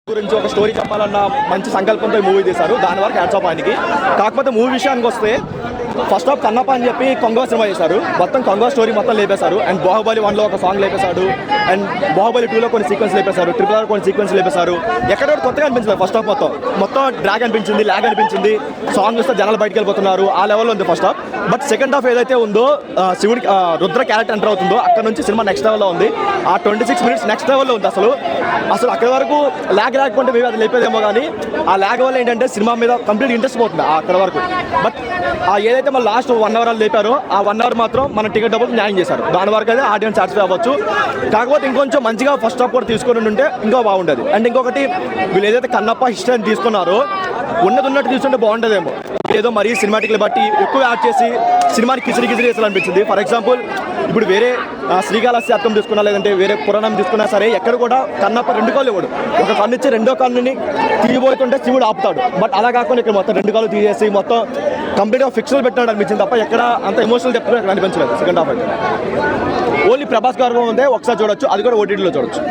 గురించి ఒక స్టోరీ చెప్పాలన్న మంచి సంకల్పంతో మూవీ తీశారు. దాని వరకు హ్యాట్స్ ఆఫ్ ఆయనకి. కాకపోతే మూవీ విషయానికి వస్తే ఫస్ట్ ఆఫ్ కన్నప్ప అని చెప్పి కొంగ సినిమా చేశారు. మొత్తం కొంగ స్టోరీ మొత్తం లేపేశారు. అండ్ బాహుబలి 1లో ఒక సాంగ్ లేపేశాడు. అండ్ బాహుబలి 2లో కొన్ని సీక్వెన్స్ లేపేశారు. ట్రిపుల్ ఆర్ కొన్ని సీక్వెన్స్ లేపేశారు. ఎక్కడ కొత్తగా అనిపించలేదు. ఫస్ట్ ఆఫ్ మొత్తం డ్రాగ్ అనిపించింది, లాగ్ అనిపించింది. సాంగ్ వస్తే జనాలు బయటకు వెళ్ళిపోతున్నారు. ఆ లెవెల్లో ఉంది first half. But second half ఏదైతే ఉందో శివుడికి రుద్ర క్యారెక్టర్ ఎంటర్ అవుతుందో అక్కడ నుంచి సినిమా నెక్స్ట్ లెవెల్లో ఉంది. ఆ 26 minutes నెక్స్ట్ లెవెల్లో ఉంది. అసలు అక్కడి వరకు ల్యాగ్ లేకపోతే మేము అది లేపేదేమో, కానీ ఆ ల్యాగ్ వల్ల ఏంటంటే సినిమా మీద కంప్లీట్ ఇంట్రెస్ట్ పోతుంది అక్కడ వరకు. బట్ ఏదైతే మన లాస్ట్ 1 hour లేపారో ఆ 1 hour మాత్రం మన టికెట్ డబ్బులు న్యాయం చేశారు. దాని వరకు అయితే ఆడియన్స్ సాటిస్ఫై అవ్వచ్చు. కాకపోతే ఇంకొంచెం మంచిగా ఫస్ట్ హాఫ్ కూడా తీసుకొని ఉంటే ఇంకా బాగుండేది. అండ్ ఇంకొకటి, వీళ్ళు ఏదైతే కన్నప్ప హిస్టరీ తీసుకున్నారో ఉన్నట్టు తీసుకుంటే బాగుంటుందేమో. ఏదో మరీ సినిమాటిక్లు బట్టి ఎక్కువ యాడ్ చేసి సినిమాని కిసిరి చేయాలనిపించింది. ఫర్ ఎగ్జాంపుల్, ఇప్పుడు వేరే శ్రీకాళహస్తి అర్థం తీసుకున్నా, లేదంటే వేరే పురాణం తీసుకున్నా సరే, ఎక్కడ కూడా కన్నప్ప 2 కాళ్ళు ఇవ్వడు. ఒక కన్ను ఇచ్చి 2వ కన్నుని తీయబోతుంటే శివుడు ఆపుతాడు. బట్ అలా కాకుండా ఇక్కడ మొత్తం 2 కాళ్ళు తీసేసి మొత్తం కంప్లీట్గా ఫిక్స్లో పెట్టినాడు అనిపించింది తప్ప ఎక్కడ అంత ఎమోషనల్ డెప్త్ ఇక్కడ అనిపించలేదు. సెకండ్ హాఫ్ అయితే ఓన్లీ ప్రభాస్ గారు ఉందే ఒకసారి చూడొచ్చు. అది కూడా ఓటీటీలో చూడొచ్చు.